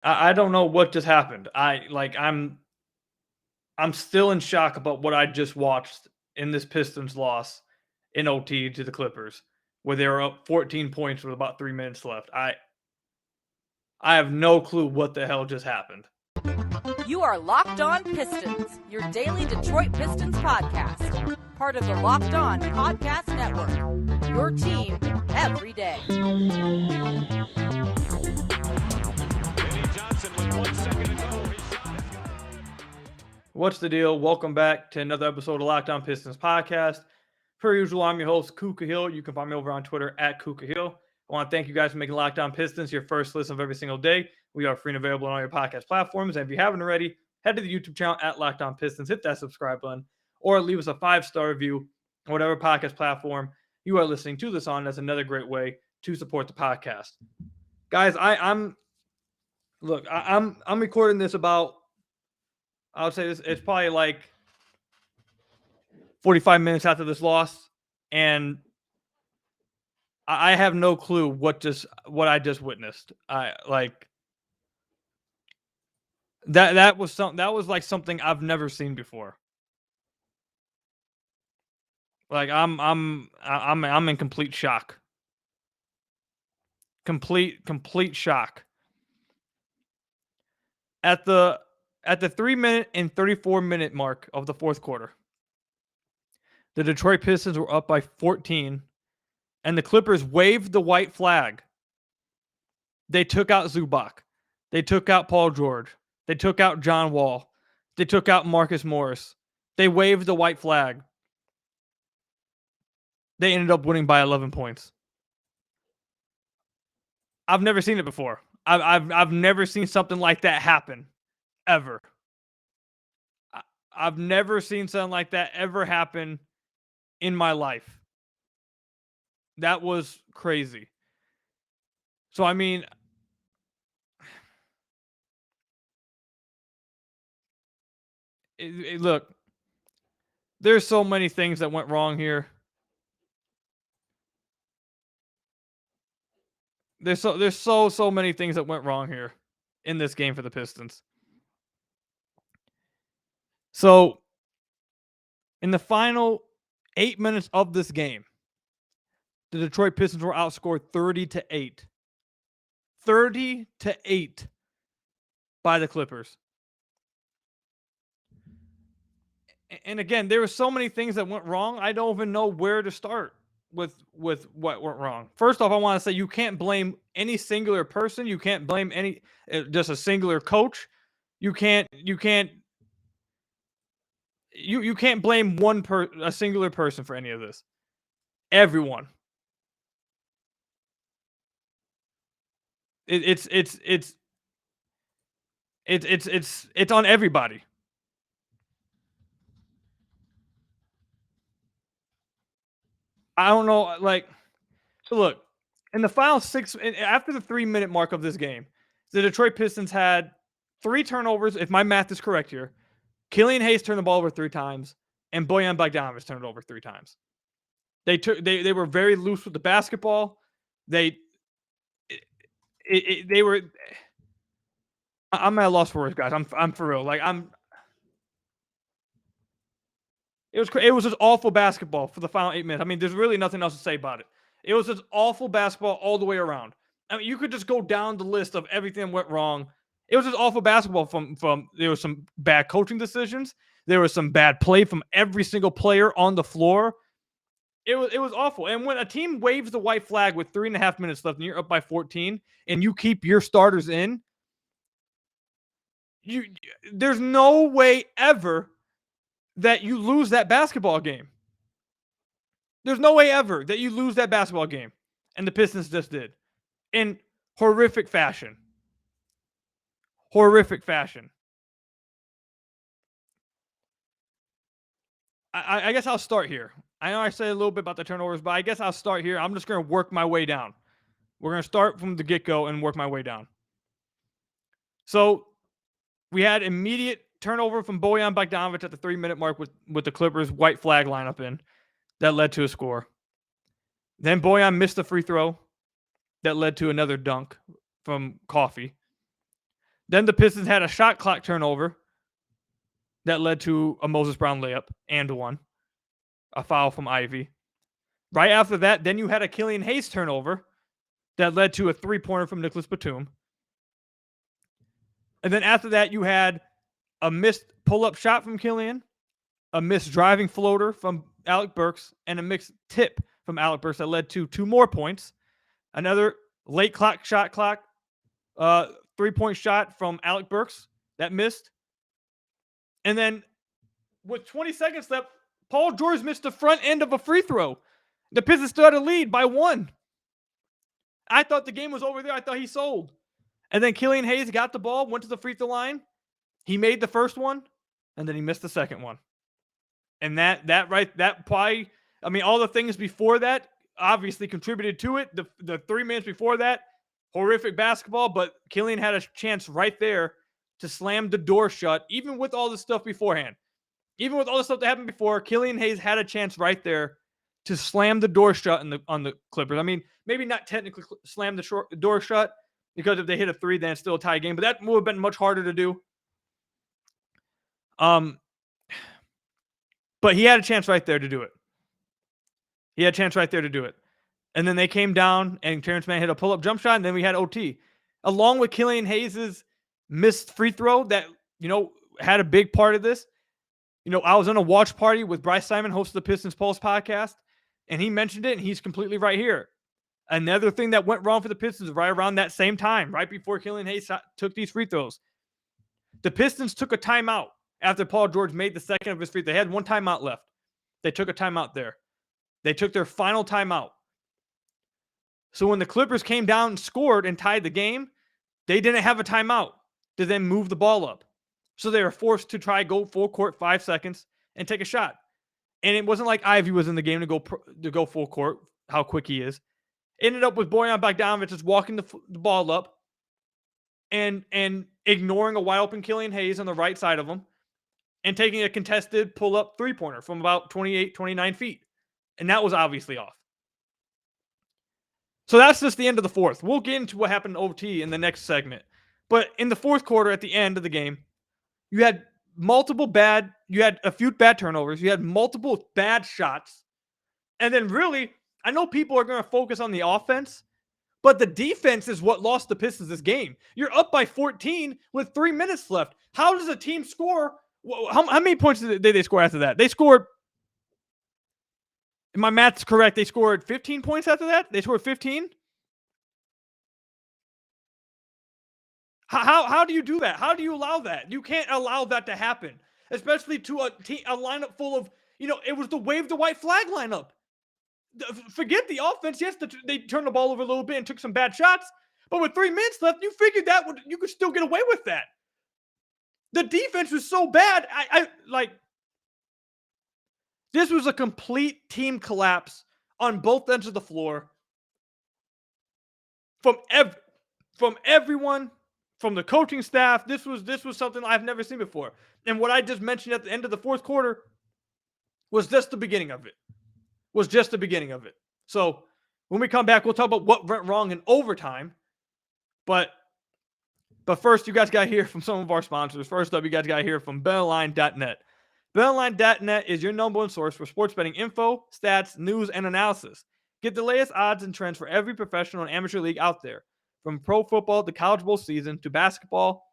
I don't know what just happened. I'm still in shock about what I just watched in this Pistons loss in OT to the Clippers, where they were up 14 points with about 3 minutes left. I have no clue what the hell just happened. You are Locked On Pistons, your daily Detroit Pistons podcast. Part of the Locked On Podcast Network. Your team every day. What's the deal? Welcome back to another episode of Locked On Pistons podcast. Per usual, I'm your host, Kuka Hill. You can find me over on Twitter at Kuka Hill. I want to thank you guys for making Locked On Pistons your first listen of every single day. We are free and available on all your podcast platforms. And if you haven't already, head to the YouTube channel at Locked On Pistons, hit that subscribe button, or leave us a 5-star review on whatever podcast platform you are listening to this on. That's another great way to support the podcast. Guys, I'm recording this about, I would say it's probably like 45 minutes after this loss, and I have no clue what I just witnessed. That was like something I've never seen before. Like I'm in complete shock. Complete shock. At the 3-minute and 34-minute mark of the fourth quarter, the Detroit Pistons were up by 14, and the Clippers waved the white flag. They took out Zubac. They took out Paul George. They took out John Wall. They took out Marcus Morris. They waved the white flag. They ended up winning by 11 points. I've never seen it before. I've never seen something like that happen, ever. I've never seen something like that ever happen in my life. That was crazy. So, I mean, look, there's so many things that went wrong here. There's so many things that went wrong here in this game for the Pistons. So, in the final 8 minutes of this game, the Detroit Pistons were outscored 30-8. 30-8 by the Clippers. And again, there were so many things that went wrong. I don't even know where to start with what went wrong. First off, I want to say you can't blame any singular person. You can't blame just a singular coach. You can't blame a singular person for any of this. Everyone. It's on everybody. I don't know, so look, in the final after the 3-minute mark of this game, the Detroit Pistons had 3 turnovers, if my math is correct here. Killian Hayes turned the ball over 3 times, and Bojan Bogdanovic turned it over 3 times. They were very loose with the basketball. They were. I'm at a loss for words, guys. I'm for real. It was just awful basketball for the final 8 minutes. I mean, there's really nothing else to say about it. It was just awful basketball all the way around. I mean, you could just go down the list of everything that went wrong. It was just awful basketball from there was some bad coaching decisions. There was some bad play from every single player on the floor. It was awful. And when a team waves the white flag with 3.5 minutes left and you're up by 14 and you keep your starters in, there's no way ever that you lose that basketball game. There's no way ever that you lose that basketball game. And the Pistons just did. In horrific fashion. Horrific fashion. I guess I'll start here. I know I said a little bit about the turnovers, but I guess I'll start here. I'm just going to work my way down. We're going to start from the get-go and work my way down. So, we had immediate turnover from Bojan Bogdanovic at the 3-minute mark with the Clippers white flag lineup in. That led to a score. Then Bojan missed a free throw that led to another dunk from Coffey. Then the Pistons had a shot clock turnover that led to a Moses Brown layup and one. A foul from Ivy. Right after that, then you had a Killian Hayes turnover that led to a three-pointer from Nicholas Batum. And then after that, you had a missed pull-up shot from Killian, a missed driving floater from Alec Burks, and a mixed tip from Alec Burks that led to 2 more points. Another late shot clock, 3-point shot from Alec Burks that missed. And then with 20 seconds left, Paul George missed the front end of a free throw. The Pistons still had a lead by 1. I thought the game was over there. I thought he sold. And then Killian Hayes got the ball, went to the free throw line. He made the first one, and then he missed the second one. And that probably, I mean, all the things before that obviously contributed to it. The 3 minutes before that, horrific basketball, but Killian had a chance right there to slam the door shut, even with all the stuff beforehand. Even with all the stuff that happened before, Killian Hayes had a chance right there to slam the door shut on the Clippers. I mean, maybe not technically slam the door shut, because if they hit a 3, then it's still a tie game. But that would have been much harder to do. But he had a chance right there to do it. And then they came down, and Terrence Mann hit a pull-up jump shot, and then we had OT. Along with Killian Hayes' missed free throw that, had a big part of this. I was in a watch party with Bryce Simon, host of the Pistons Pulse podcast, and he mentioned it, and he's completely right here. Another thing that went wrong for the Pistons right around that same time, right before Killian Hayes took these free throws. The Pistons took a timeout after Paul George made the second of his free throw. They had 1 timeout left. They took a timeout there. They took their final timeout. So when the Clippers came down and scored and tied the game, they didn't have a timeout to then move the ball up. So they were forced to try go full court 5 seconds and take a shot. And it wasn't like Ivy was in the game to go full court, how quick he is. Ended up with Bojan Bogdanovic just walking the ball up and ignoring a wide open Killian Hayes on the right side of him and taking a contested pull-up three-pointer from about 28, 29 feet. And that was obviously off. So that's just the end of the fourth. We'll get into what happened in OT in the next segment. But in the fourth quarter, at the end of the game, you had a few bad turnovers. You had multiple bad shots. And then really, I know people are going to focus on the offense, but the defense is what lost the Pistons this game. You're up by 14 with 3 minutes left. How does a team score? How many points did they score after that? They scored, if my math's correct, they scored 15 points after that? They scored 15? How do you do that? How do you allow that? You can't allow that to happen, especially to a lineup full of, it was the wave the white flag lineup. Forget the offense. Yes, they turned the ball over a little bit and took some bad shots, but with 3 minutes left, you figured that you could still get away with that. The defense was so bad. This was a complete team collapse on both ends of the floor. From everyone, from the coaching staff, this was something I've never seen before. And what I just mentioned at the end of the fourth quarter was just the beginning of it. So when we come back, we'll talk about what went wrong in overtime. But first, you guys got to hear from some of our sponsors. First up, you guys got to hear from BetOnline.net. BetOnline.net is your number one source for sports betting info, stats, news, and analysis. Get the latest odds and trends for every professional and amateur league out there. From pro football to college bowl season to basketball,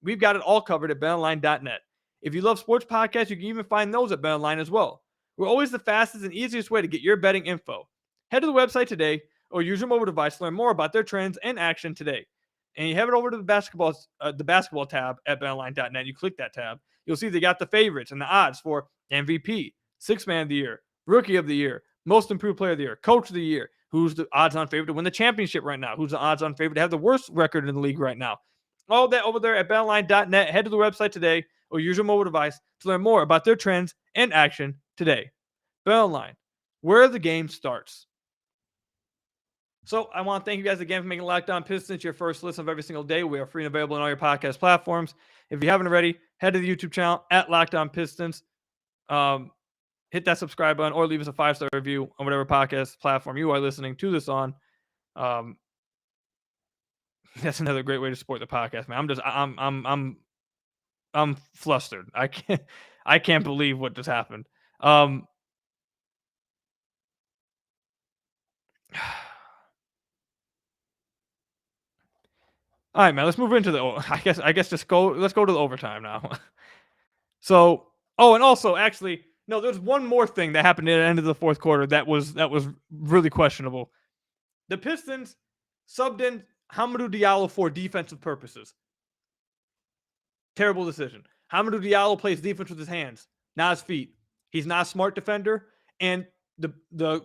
we've got it all covered at BetOnline.net. If you love sports podcasts, you can even find those at BetOnline as well. We're always the fastest and easiest way to get your betting info. Head to the website today or use your mobile device to learn more about their trends and action today. And you head over to the basketball tab at BetOnline.net. You click that tab. You'll see they got the favorites and the odds for MVP, Sixth Man of the Year, Rookie of the Year, Most Improved Player of the Year, Coach of the Year, who's the odds-on favorite to win the championship right now, who's the odds-on favorite to have the worst record in the league right now. All that over there at BetOnline.net. Head to the website today or use your mobile device to learn more about their trends and action today. BetOnline, where the game starts. So I want to thank you guys again for making Locked On Pistons your first listen of every single day. We are free and available on all your podcast platforms. If you haven't already, head to the YouTube channel at Locked On Pistons. Hit that subscribe button or leave us a 5-star review on whatever podcast platform you are listening to this on. That's another great way to support the podcast, man. I'm flustered. I can't believe what just happened. All right, man. Let's move into the. I guess let's go to the overtime now. So, and also, actually, no, there's one more thing that happened at the end of the fourth quarter that was really questionable. The Pistons subbed in Hamidou Diallo for defensive purposes. Terrible decision. Hamidou Diallo plays defense with his hands, not his feet. He's not a smart defender, and the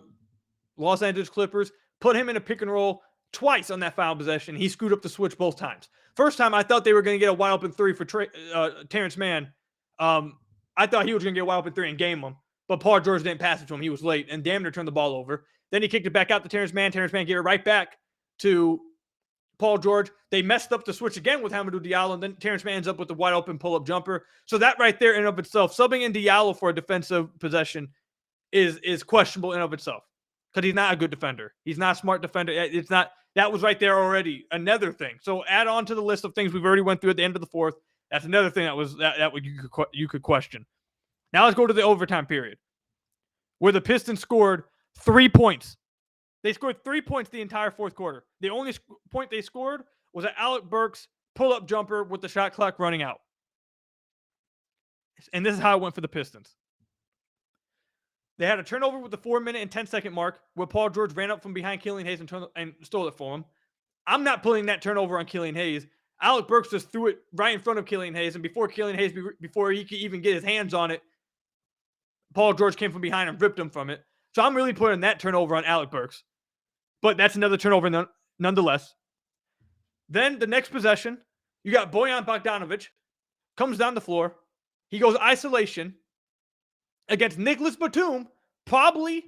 Los Angeles Clippers put him in a pick and roll twice on that foul possession. He screwed up the switch both times. First time, I thought they were going to get a wide open three for Terrence Mann. I thought he was going to get a wide open three and game him, but Paul George didn't pass it to him. He was late and damn near turned the ball over. Then he kicked it back out to Terrence Mann. Terrence Mann gave it right back to Paul George. They messed up the switch again with Hamidou Diallo, and then Terrence Mann ends up with the wide open pull-up jumper. So that right there in and of itself, subbing in Diallo for a defensive possession is questionable in and of itself because he's not a good defender. He's not a smart defender. It's not. That was right there already. Another thing. So add on to the list of things we've already went through at the end of the fourth. That's another thing that you could question. Now let's go to the overtime period where the Pistons scored 3 points. They scored 3 points the entire fourth quarter. The only point they scored was an Alec Burks pull-up jumper with the shot clock running out. And this is how it went for the Pistons. They had a turnover with the 4-minute and 10-second mark where Paul George ran up from behind Killian Hayes and stole it for him. I'm not putting that turnover on Killian Hayes. Alec Burks just threw it right in front of Killian Hayes, and before he could even get his hands on it, Paul George came from behind and ripped him from it. So I'm really putting that turnover on Alec Burks. But that's another turnover nonetheless. Then the next possession, you got Bojan Bogdanovic, comes down the floor. He goes isolation against Nicholas Batum, probably,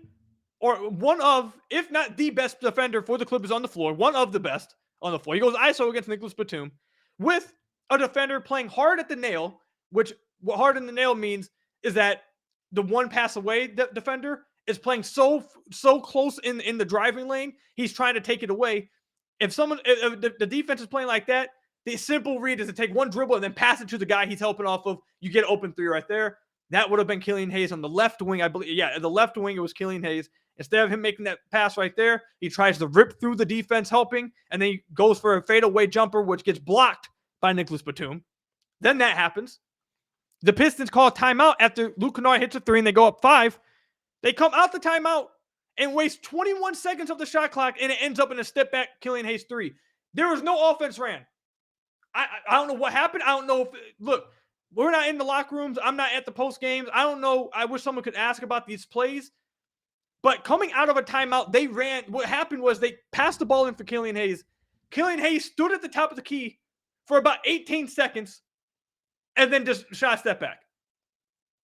or one of, if not the best defender for the Clippers on the floor, one of the best on the floor. He goes ISO against Nicholas Batum with a defender playing hard at the nail, which what hard in the nail means is that the one pass away defender is playing so close in the driving lane, he's trying to take it away. If the defense is playing like that, the simple read is to take one dribble and then pass it to the guy he's helping off of. You get an open three right there. That would have been Killian Hayes on the left wing, I believe. Yeah, the left wing, it was Killian Hayes. Instead of him making that pass right there, he tries to rip through the defense helping, and then he goes for a fadeaway jumper, which gets blocked by Nicholas Batum. Then that happens. The Pistons call a timeout after Luke Kennard hits a three, and they go up 5. They come out the timeout and waste 21 seconds of the shot clock, and it ends up in a step-back Killian Hayes 3. There was no offense ran. I don't know what happened. I don't know if – look, we're not in the locker rooms. I'm not at the post games. I don't know. I wish someone could ask about these plays. But coming out of a timeout, they ran. What happened was they passed the ball in for Killian Hayes. Killian Hayes stood at the top of the key for about 18 seconds and then just shot a step back.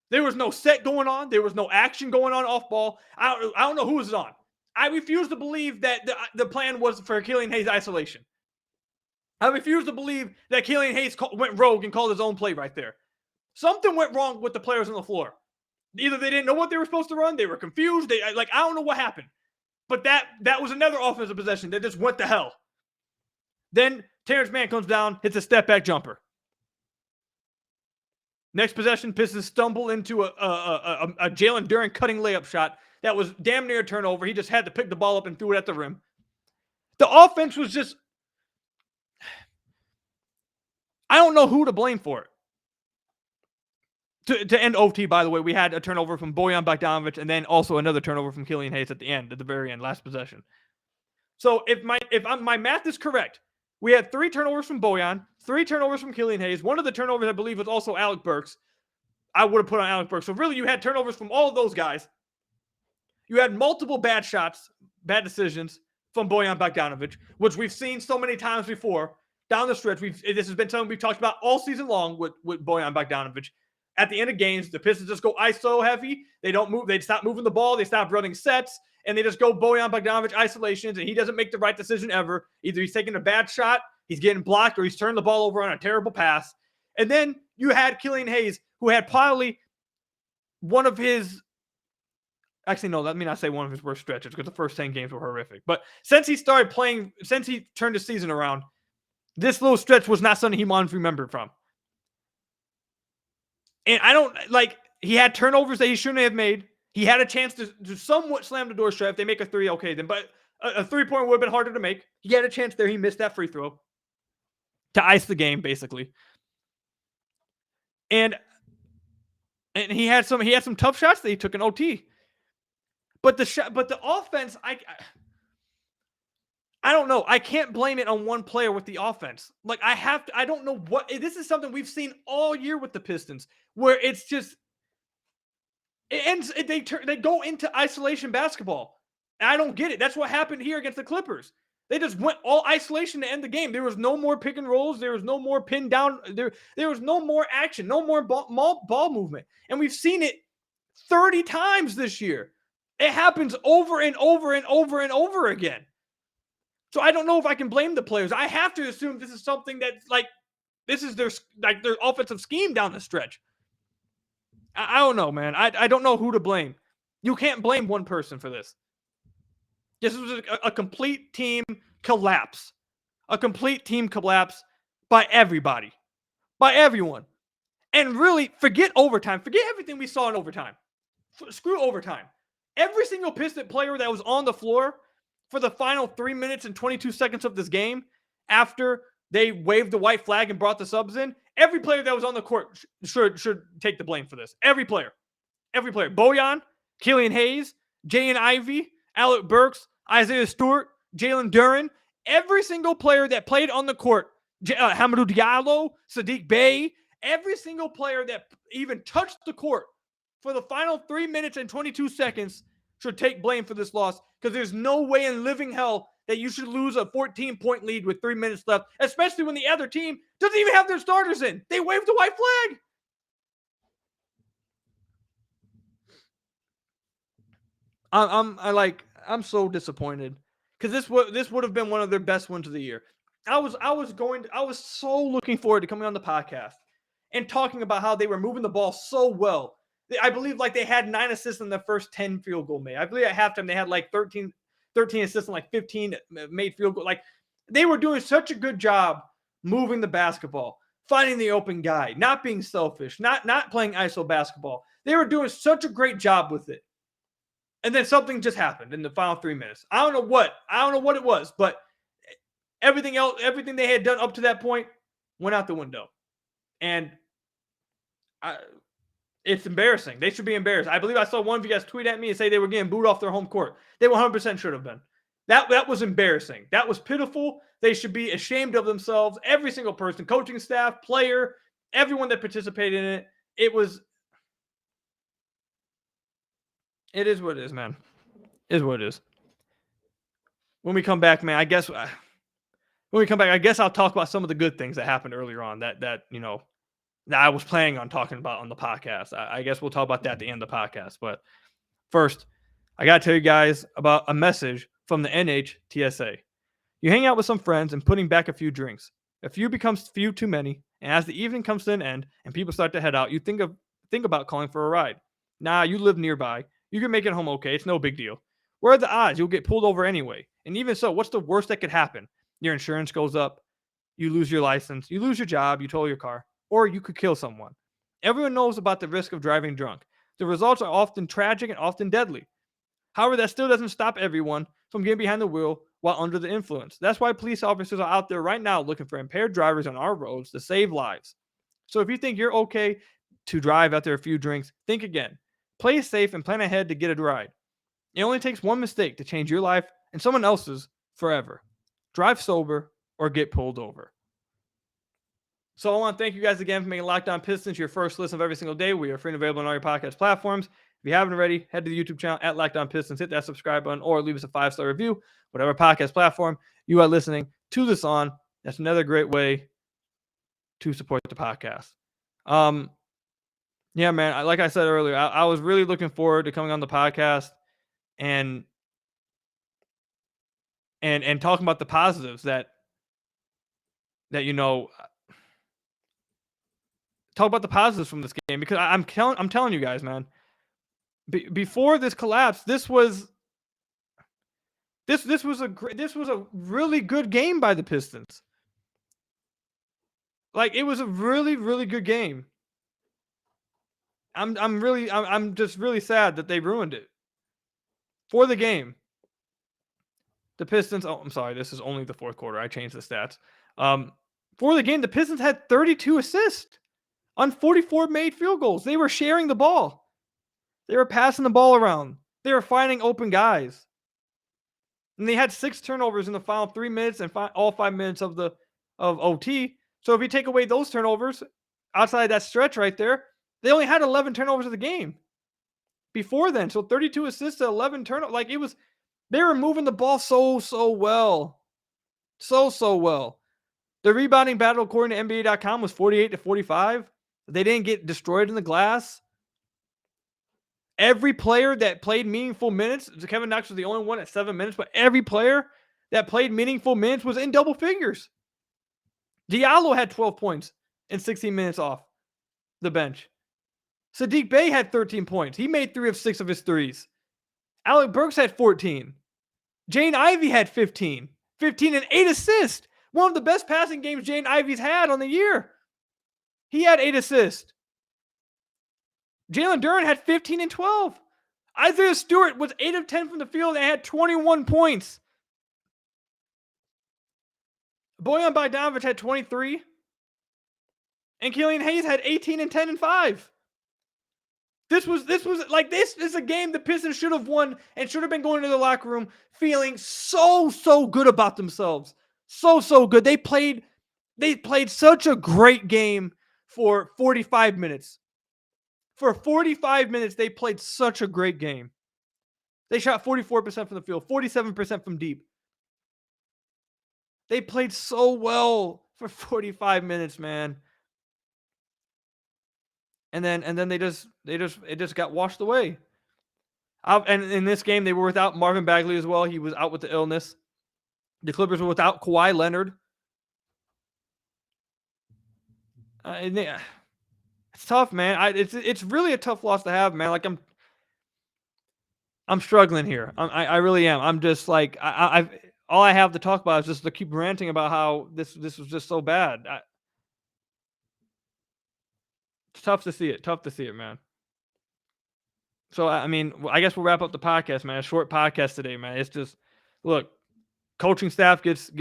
There was no set going on. There was no action going on off ball. I don't know who was on. I refuse to believe that the plan was for Killian Hayes isolation. I refuse to believe that Killian Hayes went rogue and called his own play right there. Something went wrong with the players on the floor. Either they didn't know what they were supposed to run, they were confused. I don't know what happened. But that was another offensive possession that just went to hell. Then Terrence Mann comes down, hits a step-back jumper. Next possession, Pistons stumble into a Jalen Duren cutting layup shot that was damn near a turnover. He just had to pick the ball up and threw it at the rim. The offense was just... I don't know who to blame for it. To end OT, by the way, we had a turnover from Bojan Bogdanovic and then also another turnover from Killian Hayes at the very end, last possession. So if my math is correct, we had 3 turnovers from Bojan, 3 turnovers from Killian Hayes. One of the turnovers, I believe, was also Alec Burks. I would have put on Alec Burks. So really, you had turnovers from all of those guys. You had multiple bad shots, bad decisions from Bojan Bogdanovic, which we've seen so many times before down the stretch. This has been something we've talked about all season long with Bojan Bogdanovic. At the end of games, the Pistons just go ISO heavy. They don't move. They stop moving the ball. They stop running sets, and they just go Bojan Bogdanovic isolations, and he doesn't make the right decision ever. Either he's taking a bad shot, he's getting blocked, or he's turning the ball over on a terrible pass. And then you had Killian Hayes, who had probably one of his – actually, no, let me not say one of his worst stretches because the first 10 games were horrific. But since he turned the season around, This little stretch was not something he wanted to remember from. And I don't like, he had turnovers that he shouldn't have made. He had a chance to somewhat slam the door shut. If they make a three, okay, then. But a 3-point would have been harder to make. He had a chance there. He missed that free throw to ice the game, basically. And he had some tough shots that he took in OT. But the offense, I don't know. I can't blame it on one player with the offense. Like, I don't know what, this is something we've seen all year with the Pistons, where it's just, it ends, they go into isolation basketball. And I don't get it. That's what happened here against the Clippers. They just went all isolation to end the game. There was no more pick and rolls. There was no more pin down. There was no more action, no more ball movement. And we've seen it 30 times this year. It happens over and over and over and over again. So I don't know if I can blame the players. I have to assume this is something that's like, this is their offensive scheme down the stretch. I don't know, man. I don't know who to blame. You can't blame one person for this. This was a complete team collapse. A complete team collapse by everybody. By everyone. And really, forget overtime. Forget everything we saw in overtime. Screw overtime. Every single Piston player that was on the floor for the final 3 minutes and 22 seconds of this game, after they waved the white flag and brought the subs in, every player that was on the court should take the blame for this. Every player. Every player. Bojan, Killian Hayes, Jaden Ivey, Alec Burks, Isaiah Stewart, Jalen Duren, every single player that played on the court, Hamidou Diallo, Sadiq Bey, every single player that even touched the court for the final 3 minutes and 22 seconds should take blame for this loss, because there's no way in living hell that you should lose a 14-point lead with 3 minutes left, especially when the other team doesn't even have their starters in. They waved the white flag. I'm so disappointed, because this would have been one of their best wins of the year. I was so looking forward to coming on the podcast and talking about how they were moving the ball so well. I believe like they had 9 assists in the first 10 field goal made. I believe at halftime they had like 13 assists and like 15 made field goal. Like, they were doing such a good job moving the basketball, finding the open guy, not being selfish, not playing ISO basketball. They were doing such a great job with it. And then something just happened in the final 3 minutes. I don't know what it was, but everything they had done up to that point went out the window. And it's embarrassing. They should be embarrassed. I believe I saw one of you guys tweet at me and say they were getting booed off their home court. They 100% should have been. That was embarrassing. That was pitiful. They should be ashamed of themselves. Every single person, coaching staff, player, everyone that participated in it. It is what it is, man. It is what it is. When we come back, man, I guess I'll talk about some of the good things that happened earlier on that I was planning on talking about on the podcast. I guess we'll talk about that at the end of the podcast. But first, I got to tell you guys about a message from the NHTSA. You hang out with some friends and putting back a few drinks. A few becomes few too many, and as the evening comes to an end and people start to head out, you think about calling for a ride. Nah, you live nearby. You can make it home okay. It's no big deal. Where are the odds you'll get pulled over anyway? And even so, what's the worst that could happen? Your insurance goes up. You lose your license. You lose your job. You tow your car. Or you could kill someone. Everyone knows about the risk of driving drunk. The results are often tragic and often deadly. However, that still doesn't stop everyone from getting behind the wheel while under the influence. That's why police officers are out there right now looking for impaired drivers on our roads to save lives. So if you think you're okay to drive after a few drinks, think again. Play it safe and plan ahead to get a ride. It only takes one mistake to change your life and someone else's forever. Drive sober or get pulled over. So I want to thank you guys again for making Locked On Pistons your first listen of every single day. We are free and available on all your podcast platforms. If you haven't already, head to the YouTube channel at Locked On Pistons, hit that subscribe button, or leave us a 5-star review, whatever podcast platform you are listening to this on. That's another great way to support the podcast. Yeah, man, like I said earlier, I was really looking forward to coming on the podcast and talking about the positives that talk about the positives from this game, because I'm telling you guys, man, before this collapse, this was a really good game by the Pistons. Like, it was a really, really good game. I'm just really sad that they ruined it. For the game, the Pistons. Oh, I'm sorry. This is only the fourth quarter. I changed the stats. For the game, the Pistons had 32 assists on 44 made field goals. They were sharing the ball. They were passing the ball around. They were finding open guys. And they had 6 turnovers in the final 3 minutes and all 5 minutes of OT. So if you take away those turnovers, outside that stretch right there, they only had 11 turnovers of the game before then. So 32 assists to 11 turnovers. Like, they were moving the ball so well. So well. The rebounding battle, according to NBA.com, was 48-45. They didn't get destroyed in the glass. Every player that played meaningful minutes, Kevin Knox was the only one at 7 minutes, but every player that played meaningful minutes was in double figures. Diallo had 12 points in 16 minutes off the bench. Sadiq Bey had 13 points. He made 3 of 6 of his threes. Alec Burks had 14. Jane Ivey had 15. 15 and 8 assists. One of the best passing games Jane Ivey's had on the year. He had 8 assists. Jalen Duren had 15 and 12. Isaiah Stewart was 8 of 10 from the field and had 21 points. Bojan Bogdanovic had 23. And Killian Hayes had 18 and 10 and 5. This was like, this is a game the Pistons should have won and should have been going to the locker room feeling so good about themselves. So good. They played such a great game for 45 minutes. For 45 minutes, they played such a great game. They shot 44% from the field, 47% from deep. They played so well for 45 minutes, man. And then it just got washed away. And in this game, they were without Marvin Bagley as well. He was out with the illness. The Clippers were without Kawhi Leonard. It's tough, man. It's really a tough loss to have, man. Like, I'm struggling here. I really am. I'm just like, I've all I have to talk about is just to keep ranting about how this was just so bad. It's tough to see it. Tough to see it, man. So, I mean, I guess we'll wrap up the podcast, man. A short podcast today, man. It's just, look, coaching staff gets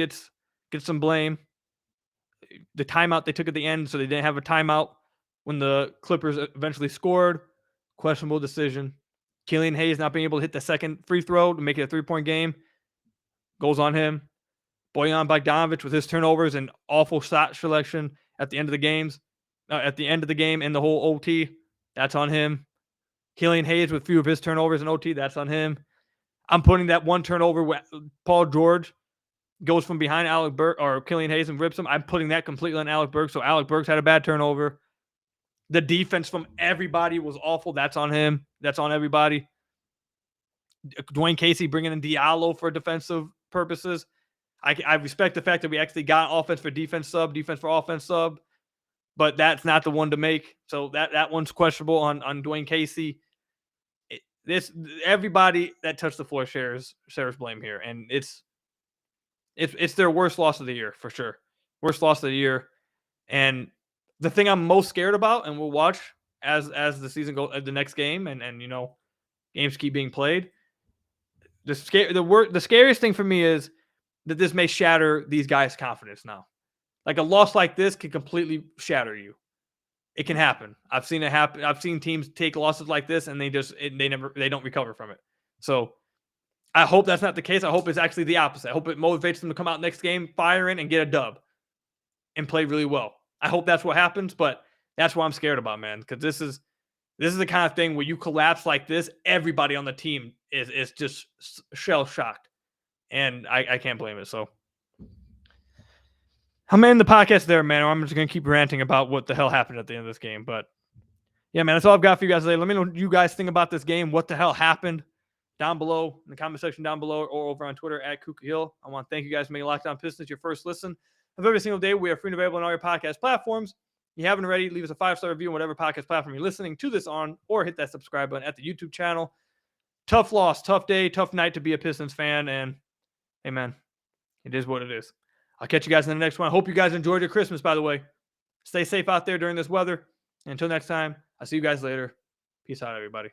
some blame. The timeout they took at the end, so they didn't have a timeout when the Clippers eventually scored. Questionable decision. Killian Hayes not being able to hit the second free throw to make it a 3-point game goes on him. Bojan Bogdanovic with his turnovers and awful shot selection at the end of the game and the whole OT, that's on him. Killian Hayes with a few of his turnovers in OT, that's on him. I'm putting that one turnover where Paul George goes from behind Alec Burks or Killian Hayes and rips him. I'm putting that completely on Alec Burks. So Alec Burks had a bad turnover. The defense from everybody was awful. That's on him. That's on everybody. Dwayne Casey bringing in Diallo for defensive purposes. I respect the fact that we actually got offense for defense sub, defense for offense sub, but that's not the one to make. So that one's questionable on Dwayne Casey. Everybody that touched the floor shares blame here, and it's their worst loss of the year for sure. Worst loss of the year, and the thing I'm most scared about, and we'll watch as the season goes, the next game, and games keep being played. The scariest thing for me is that this may shatter these guys' confidence now. Like, a loss like this can completely shatter you. It can happen. I've seen it happen. I've seen teams take losses like this and they don't recover from it. So I hope that's not the case. I hope it's actually the opposite. I hope it motivates them to come out next game, fire in, and get a dub and play really well. I hope that's what happens, but that's what I'm scared about, man, because this is the kind of thing where you collapse like this, everybody on the team is just shell-shocked, and I can't blame it. So I'm ending the podcast there, man, or I'm just going to keep ranting about what the hell happened at the end of this game. But yeah, man, that's all I've got for you guys today. Let me know what you guys think about this game. What the hell happened down below in the comment section down below or over on Twitter at Kuka Hill. I want to thank you guys for making Locked On Pistons your first listen of every single day. We are free and available on all your podcast platforms. If you haven't already, leave us a 5-star review on whatever podcast platform you're listening to this on, or hit that subscribe button at the YouTube channel. Tough loss, tough day, tough night to be a Pistons fan, and hey, man, it is what it is. I'll catch you guys in the next one. I hope you guys enjoyed your Christmas, by the way. Stay safe out there during this weather. And until next time, I'll see you guys later. Peace out, everybody.